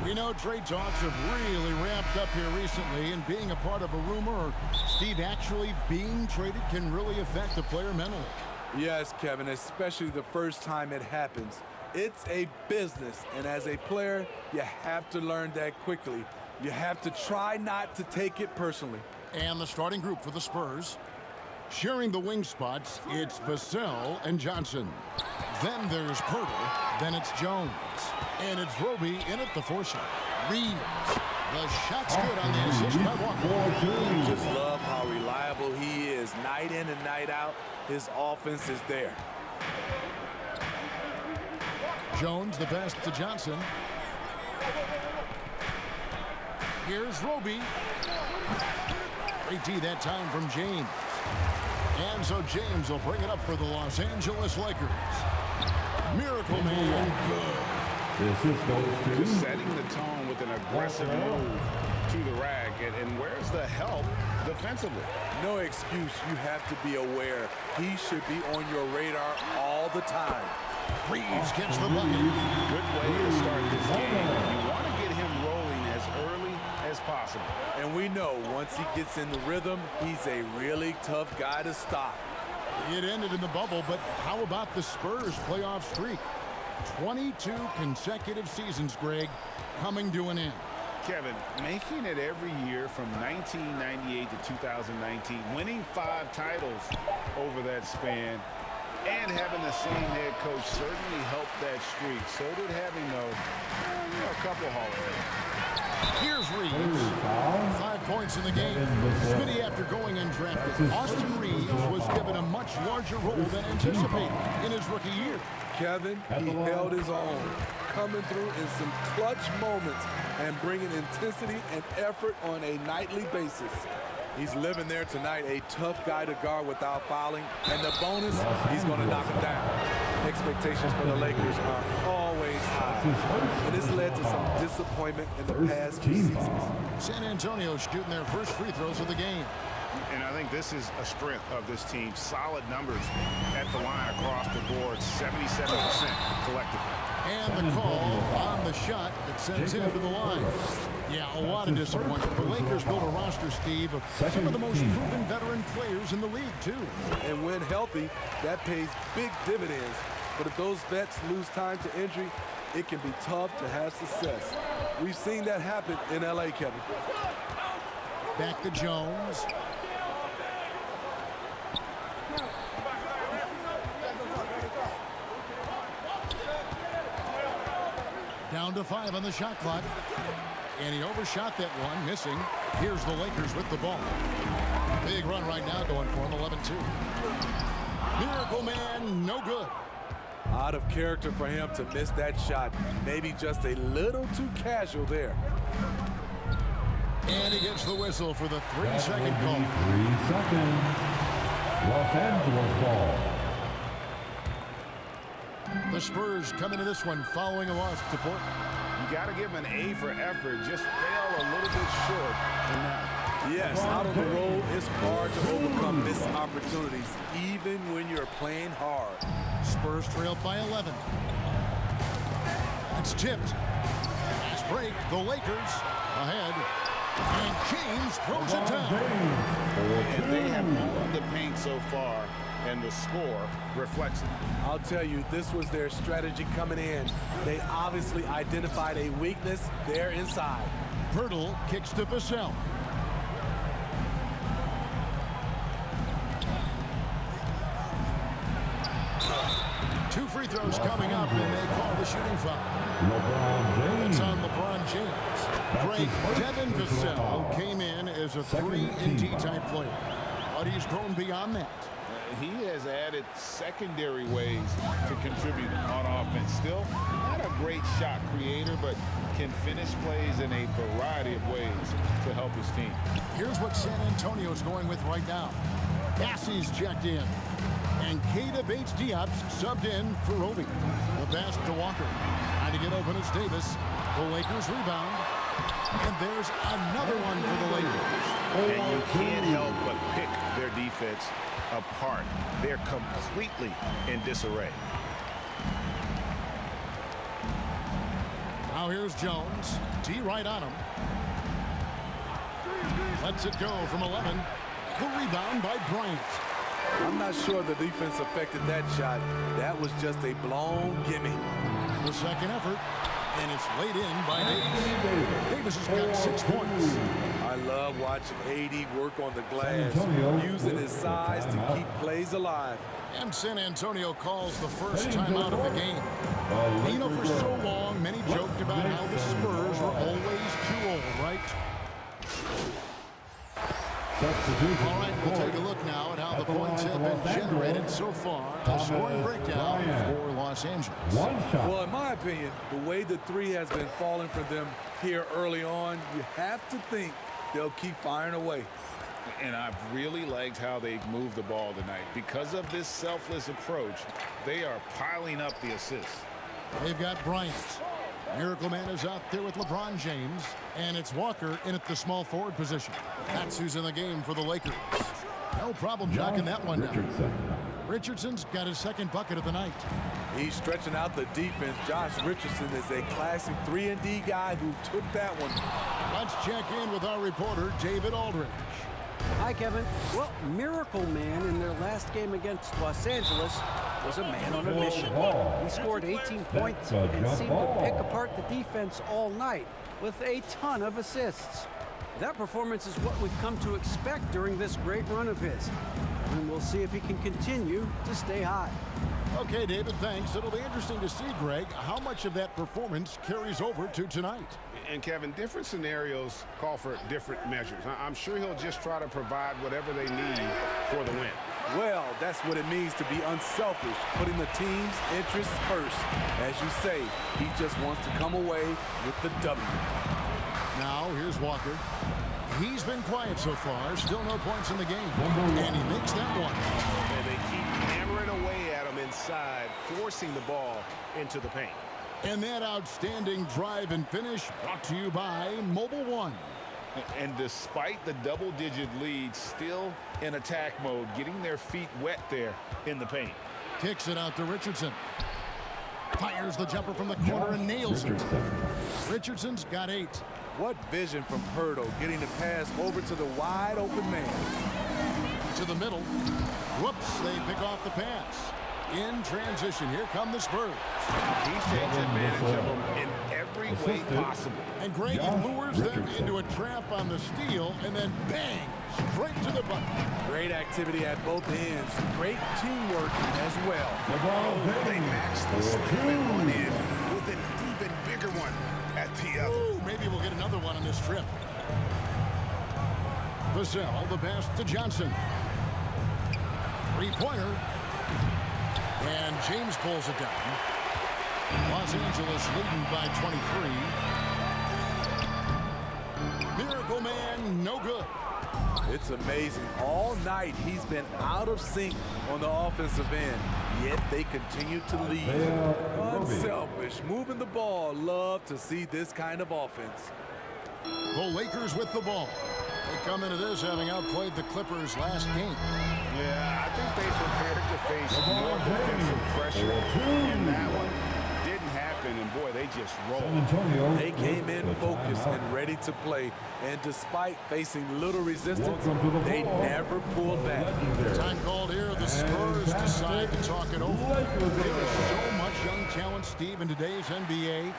We know trade talks have really ramped up here recently, and being a part of a rumor or Steve actually being traded can really affect the player mentally. Yes, Kevin, especially the first time it happens. It's a business, and as a player, you have to learn that quickly. You have to try not to take it personally. And the starting group for the Spurs. Sharing the wing spots, it's Vassell and Johnson. Then there's Pirtle, then it's Jones. And it's Roby in at the foreshot. Reeves. The shot's good on the assist by Walker. Just love how reliable he is. Night in and night out, his offense is there. Jones, the pass to Johnson. Here's Roby. Great D that time from James. And so James will bring it up for the Los Angeles Lakers. Miracle Man, good. Just setting the tone with an aggressive move to the rack. And where's the help defensively? No excuse. You have to be aware. He should be on your radar all the time. Reeves gets the bucket. Good way to start this game. You want to get him rolling as early as possible. And we know once he gets in the rhythm, he's a really tough guy to stop. It ended in the bubble, but how about the Spurs playoff streak? 22 consecutive seasons, Greg, coming to an end. Kevin, making it every year from 1998 to 2019, winning 5 titles over that span, and having the same head coach certainly helped that streak. So did having, a couple Hall of Fame. Here's Reeves. 5 points in the game. Smitty, after going undrafted, Austin Reeves was given a much larger role than anticipated in his rookie year. Kevin, he held his own, coming through in some clutch moments and bringing intensity and effort on a nightly basis. He's living there tonight, a tough guy to guard without fouling, and the bonus, he's going to knock him down. Expectations for the Lakers are always high, and this led to some disappointment in the past few seasons. San Antonio shooting their first free throws of the game. And I think this is a strength of this team. Solid numbers at the line across the board, 77% collectively. And the call on the shot that sends him to the line. Yeah, a lot of disappointment. The Lakers built a roster, Steve, of some of the most proven veteran players in the league, too. And when healthy, that pays big dividends. But if those vets lose time to injury, it can be tough to have success. We've seen that happen in L.A., Kevin. Back to Jones. Down to 5 on the shot clock. And he overshot that one, missing. Here's the Lakers with the ball. Big run right now going for him, 11-2. Miracle Man, no good. Out of character for him to miss that shot. Maybe just a little too casual there. And he gets the whistle for the 3-second call. 3 seconds. Los Angeles ball. The Spurs come into this one following a loss to Portland. You got to give him an A for effort. Just fell a little bit short in that. Yes, out on the road, it's hard to overcome missed opportunities, even when you're playing hard. Spurs trailed by 11. It's tipped. Fast break. The Lakers ahead. And James throws it down. And they have owned the paint so far, and the score reflects it. I'll tell you, this was their strategy coming in. They obviously identified a weakness there inside. Pirtle kicks to Vassell. Two free throws coming up, and they call the shooting foul. It's on LeBron James. Great. Devin Vassell came in as a 3-and-D type player, but he's grown beyond that. He has added secondary ways to contribute on offense. Still not a great shot creator, but can finish plays in a variety of ways to help his team. Here's what San Antonio's going with right now. Bassey's checked in. And Keita Bates-Diop's subbed in for Roby. The pass to Walker. Trying to get open is Davis. The Lakers rebound. And there's another one for the Lakers. And you can't help but pick their defense apart. They're completely in disarray. Now Now here's Jones. D right on him. Lets it go from 11. The rebound by Bryant. I'm not sure the defense affected that shot. That was just a blown gimme. The second effort, and it's laid in by Davis. Davis has got 6 points. I love watching AD work on the glass, using his size to keep plays alive. And San Antonio calls the first timeout of the game. You know, for so long, many joked about how the Spurs were always too old, right? All right, we'll take a look now at how the points have been generated so far. A scoring breakdown for Los Angeles. Well, in my opinion, the way the three has been falling for them here early on, you have to think they'll keep firing away. And I've really liked how they've moved the ball tonight. Because of this selfless approach, they are piling up the assists. They've got Bryant. Miracle Man is out there with LeBron James, and it's Walker in at the small forward position. That's who's in the game for the Lakers. No problem knocking that one down. Richardson's got his second bucket of the night. He's stretching out the defense. Josh Richardson is a classic 3-and-D guy who took that one. Let's check in with our reporter, David Aldridge. Hi, Kevin. Well, Miracle Man in their last game against Los Angeles was a man on a mission. He scored 18 points and seemed to pick apart the defense all night with a ton of assists. That performance is what we've come to expect during this great run of his. And we'll see if he can continue to stay hot. Okay, David, thanks. It'll be interesting to see, Greg, how much of that performance carries over to tonight. And Kevin, different scenarios call for different measures. I'm sure he'll just try to provide whatever they need for the win. Well, that's what it means to be unselfish, putting the team's interests first. As you say, he just wants to come away with the W. Now, here's Walker. He's been quiet so far, still no points in the game. And he makes that one. And they keep hammering away at him inside, forcing the ball into the paint. And that outstanding drive and finish brought to you by Mobile One. And despite the double-digit lead, still in attack mode, getting their feet wet there in the paint. Kicks it out to Richardson. Fires the jumper from the corner and nails it. Richardson's got 8. What vision from Hurtle, getting the pass over to the wide-open man. To the middle. Whoops, they pick off the pass. In transition, here come the Spurs. He takes advantage of them in every way possible. And Greg lures them into a trap on the steal, and then bang, straight to the bucket. Great activity at both ends. Great teamwork as well. They match the slam at one end with an even bigger one at the other. Ooh, maybe we'll get another one on this trip. Vassell, the pass to Johnson. Three-pointer. And James pulls it down. Los Angeles leading by 23. Miracle Man, no good. It's amazing. All night he's been out of sync on the offensive end, yet they continue to lead. Unselfish, moving the ball. Love to see this kind of offense. The Lakers with the ball. They come into this having outplayed the Clippers last game. Yeah, I think they prepared to face more defensive pressure, and that one didn't happen, and boy, they just rolled. They came in focused and ready to play, and despite facing little resistance, they never pulled back. Time called here. The Spurs decide to talk it over. There is so much young talent, Steve, in today's NBA.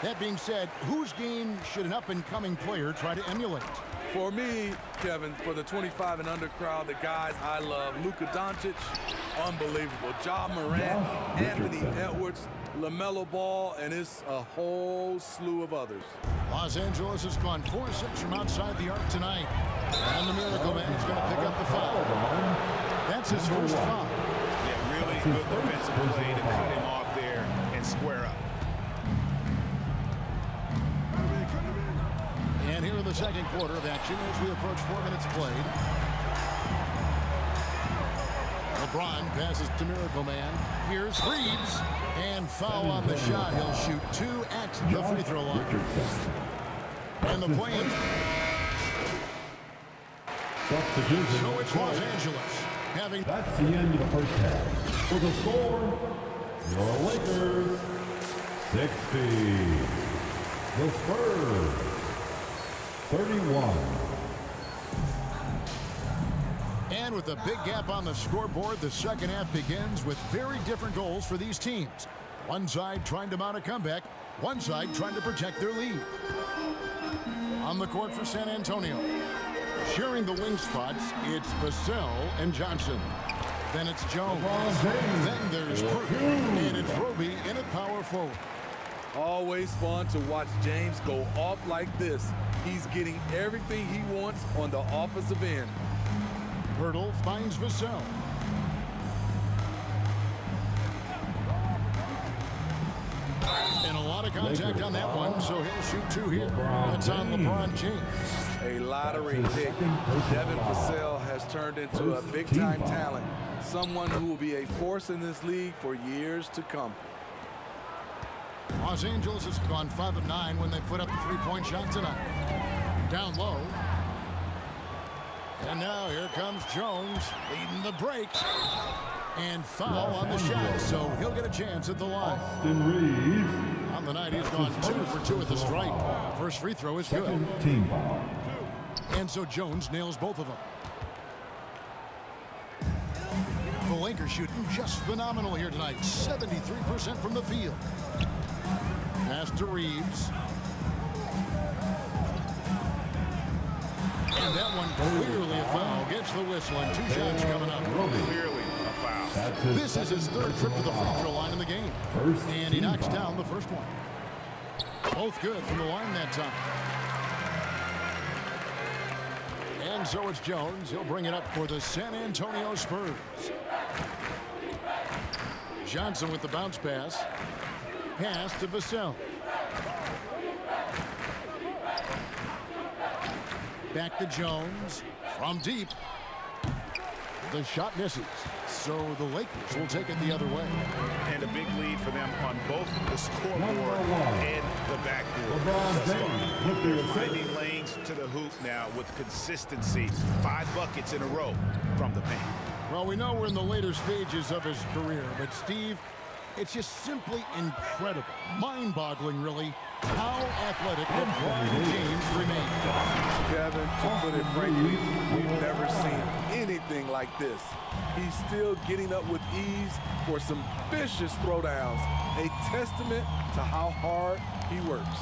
That being said, whose game should an up-and-coming player try to emulate? For me, Kevin, for the 25 and under crowd, the guys I love, Luka Doncic, unbelievable. Ja Morant, Anthony Edwards, LaMelo Ball, and it's a whole slew of others. Los Angeles has gone 4-6 from outside the arc tonight. And the Miracle Man is going to pick up the foul. That's his first foul. Yeah, really good defensive play to cut him off there and square up. And here in the second quarter of action as we approach 4 minutes played. LeBron passes to Miracle Man. Here's Reeves. And foul on the shot. He'll shoot 2 at the free throw line. And the point. So it's Los Angeles having. That's the end of the first half. For the score, your Lakers 60. The Spurs, 31. And with a big gap on the scoreboard, the second half begins with very different goals for these teams. One side trying to mount a comeback, one side trying to protect their lead. On the court for San Antonio, sharing the wing spots, it's Vassell and Johnson. Then it's Jones. Then there's Prue. And it's Roby in at power forward. Always fun to watch James go off like this. He's getting everything he wants on the offensive end. Hurdle finds Vassell. And a lot of contact on that one, so he'll shoot two here. That's on LeBron James. A lottery pick. Devin Vassell has turned into a big-time talent. Someone who will be a force in this league for years to come. Los Angeles has gone 5 of 9 when they put up the three-point shot tonight. Down low. And now here comes Jones leading the break. And foul on the shot, so he'll get a chance at the line. On the night, he's gone 2 for 2 at the stripe. First free throw is good. Team foul. And so Jones nails both of them. The Lakers shooting just phenomenal here tonight. 73% from the field. Pass to Reeves. And that one clearly a foul. Gets the whistle and 2 shots coming up. Clearly a foul. This is his 3rd trip to the free throw line in the game. And he knocks down the first one. Both good from the line that time. And so it's Jones. He'll bring it up for the San Antonio Spurs. Johnson with the bounce pass. Pass to Vassell. Back to Jones from deep. The shot misses. So the Lakers will take it the other way. And a big lead for them on both the scoreboard and the backboard. They're finding lanes to the hoop now with consistency. 5 buckets in a row from the paint. Well, we know we're in the later stages of his career, but Steve, it's just simply incredible, mind-boggling, really, how athletic LeBron James remains. Kevin, to put it frankly, we've never seen anything like this. He's still getting up with ease for some vicious throwdowns, a testament to how hard he works.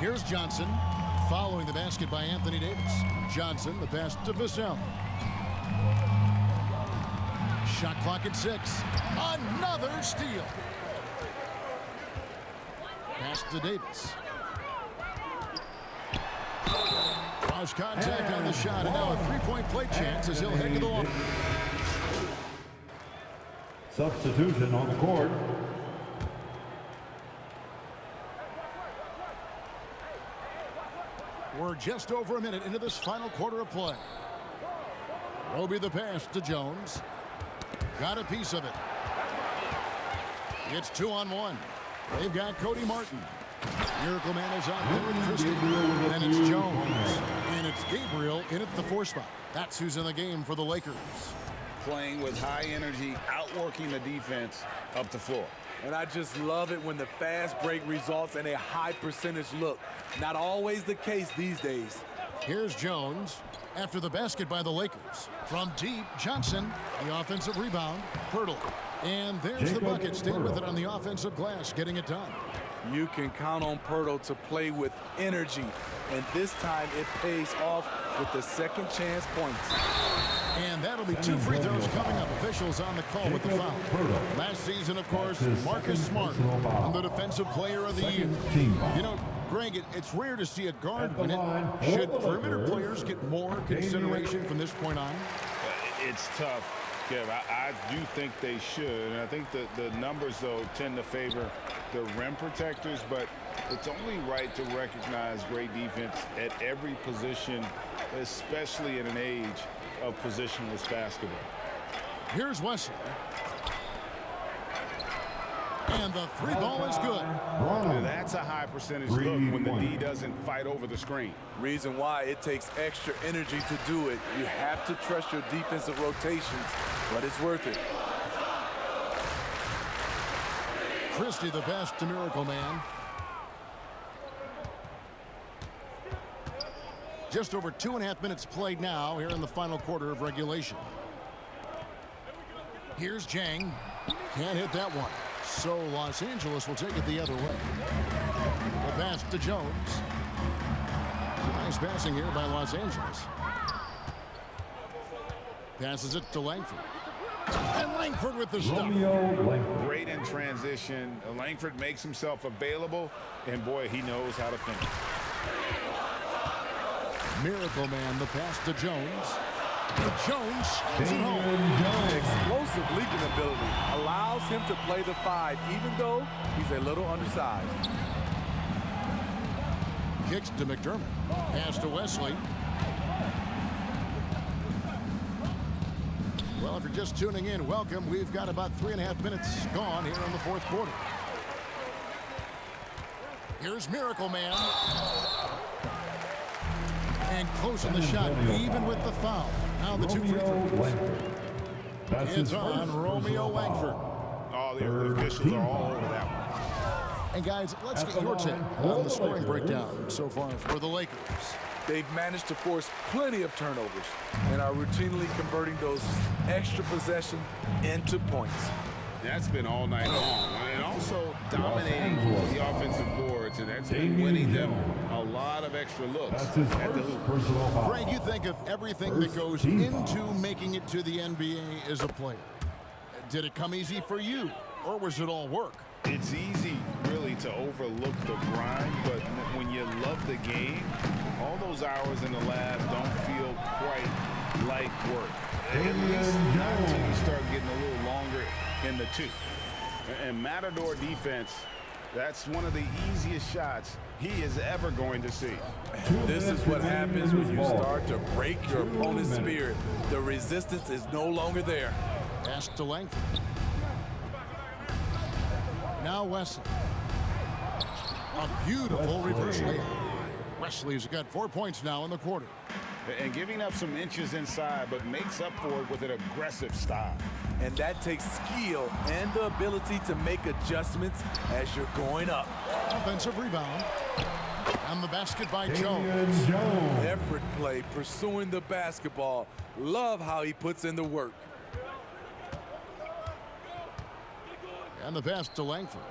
Here's Johnson, following the basket by Anthony Davis. Johnson, the pass to Vassell. Shot clock at 6. Another steal. Pass to Davis. Cross contact on the shot, and now a three-point play chance as he'll head to the line. Substitution on the court. We're just over a minute into this final quarter of play. Roby the pass to Jones. Got a piece of it. It's 2-on-1. They've got Cody Martin. Miracle Man is out there with Christie. Then it's Jones. And it's Gabriel in at the 4 spot. That's who's in the game for the Lakers. Playing with high energy, outworking the defense up the floor. And I just love it when the fast break results in a high percentage look. Not always the case these days. Here's Jones after the basket by the Lakers. From deep, Johnson, the offensive rebound, Hurdle. And there's the bucket. Stay with it on the offensive glass, getting it done. You can count on Pirtle to play with energy, and this time it pays off with the second chance points. And that'll be 2 free throws coming up. Officials on the call with the foul. Last season, of course, Marcus Smart, the defensive player of the year. You know, Greg, it's rare to see a guard win it. Should perimeter players get more consideration from this point on? It's tough, Kev. I do think they should. And I think that the numbers, though, tend to favor the rim protectors. But it's only right to recognize great defense at every position, especially in an age of positionless basketball. Here's Wesley. And the 3 ball is good. Now that's a high percentage look when the D doesn't fight over the screen. Reason why it takes extra energy to do it. You have to trust your defensive rotations, but it's worth it. Christie the pass to Miracle Man. Just over 2.5 minutes played now here in the final quarter of regulation. Here's Jang. Can't hit that one. So Los Angeles will take it the other way. The pass to Jones. Nice passing here by Los Angeles. Passes it to Langford. And Langford with the stop. Great in transition. Langford makes himself available, and boy, he knows how to finish. Miracle Man, the pass to Jones. And Jones slams it home. Explosive leaping ability allows him to play the 5, even though he's a little undersized. Kicks to McDermott. Pass to Wesley. Well, if you're just tuning in, welcome. We've got about 3.5 minutes gone here in the fourth quarter. Here's Miracle Man. And closing the shot, even with the foul. Now the 2 free throws. It's on Romeo Langford. Oh, the officials are all over that one. And guys, let's get your take on the scoring breakdown so far for the Lakers. They've managed to force plenty of turnovers and are routinely converting those extra possession into points. That's been all night long. And also dominating the offensive boards, and that's been winning them a lot of extra looks at the hoop. Greg, you think of everything that goes into making it to the NBA as a player. Did it come easy for you, or was it all work? It's easy, really, to overlook the grind, but when you love the game, all those hours in the lab don't feel quite like work. At least not until you start getting a little longer in the tooth. And Matador defense, that's one of the easiest shots he is ever going to see. This is what happens when you start to break your opponent's spirit. The resistance is no longer there. Pass to Langford. Now Wesley. A beautiful reverse layup. Wesley's got 4 points now in the quarter. And giving up some inches inside, but makes up for it with an aggressive style. And that takes skill and the ability to make adjustments as you're going up. Offensive rebound. And the basket by Jones. Effort play, pursuing the basketball. Love how he puts in the work. And the pass to Langford.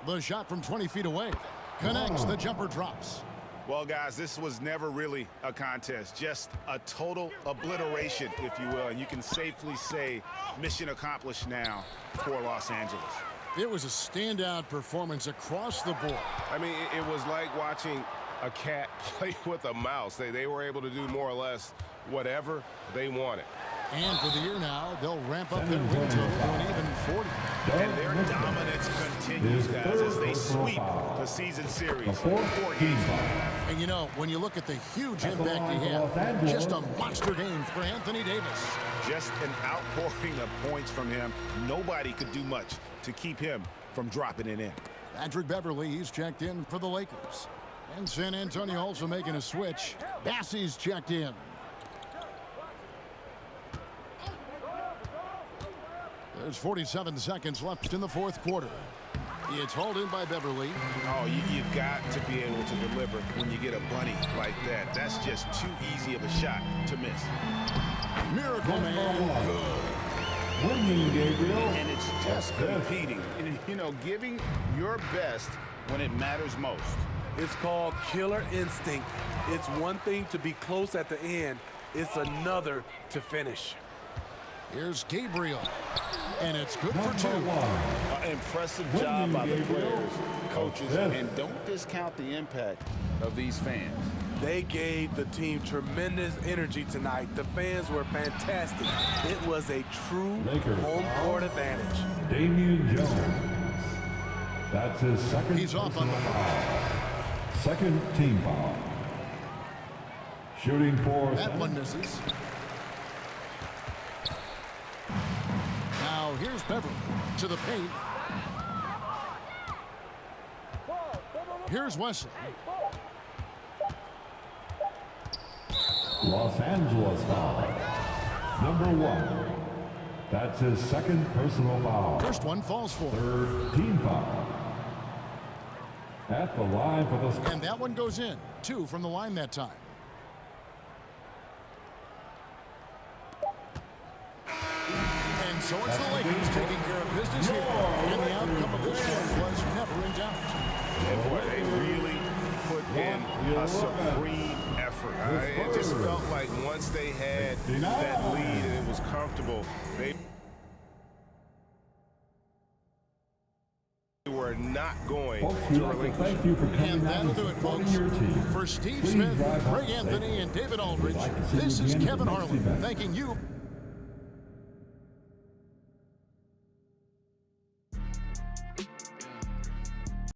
The shot from 20 feet away. Connects, the jumper drops. Well, guys, this was never really a contest, just a total obliteration, if you will. And you can safely say mission accomplished now for Los Angeles. It was a standout performance across the board. I mean, it was like watching a cat play with a mouse. They were able to do more or less whatever they wanted. And for the year now, they'll ramp up their win total to an even 40. And their dominance continues, guys, as they sweep the season series. 4 games. And you know, when you look at the huge impact he had, just a monster game for Anthony Davis. Just an outpouring of points from him. Nobody could do much to keep him from dropping it in. Patrick Beverly, he's checked in for the Lakers. And San Antonio also making a switch. Bassey's checked in. There's 47 seconds left in the fourth quarter. It's hauled in by Beverly. Oh, you've got to be able to deliver when you get a bunny like that. That's just too easy of a shot to miss. Miracle Man. And it's just competing. You know, giving your best when it matters most. It's called killer instinct. It's one thing to be close at the end. It's another to finish. Here's Gabriel. And it's good for 2. Impressive job by the players, coaches, and don't discount the impact of these fans. They gave the team tremendous energy tonight. The fans were fantastic. It was a true home court advantage. Damian Jones. That's his second. He's off on the foul. Second team foul. Shooting for that one misses. Now here's Beverly to the paint. Here's Wesley. Los Angeles foul. Number 1. That's his second personal foul. First one falls for him. Third team foul. At the line for the... And that one goes in. 2 from the line that time. And so it's the Lakers taking care of business here. And the outcome of this one was never in doubt. And boy, they really put in a supreme effort. It just felt like once they had that lead and it was comfortable, they were not going Folks, to we'd like to relinquish. thank you for coming And out that'll and do it, supporting folks. your team. For Steve Please Smith, drive home Ray Anthony, safe. and David Aldridge, We'd like to see this you is again at the Kevin next Harlan event. thanking you.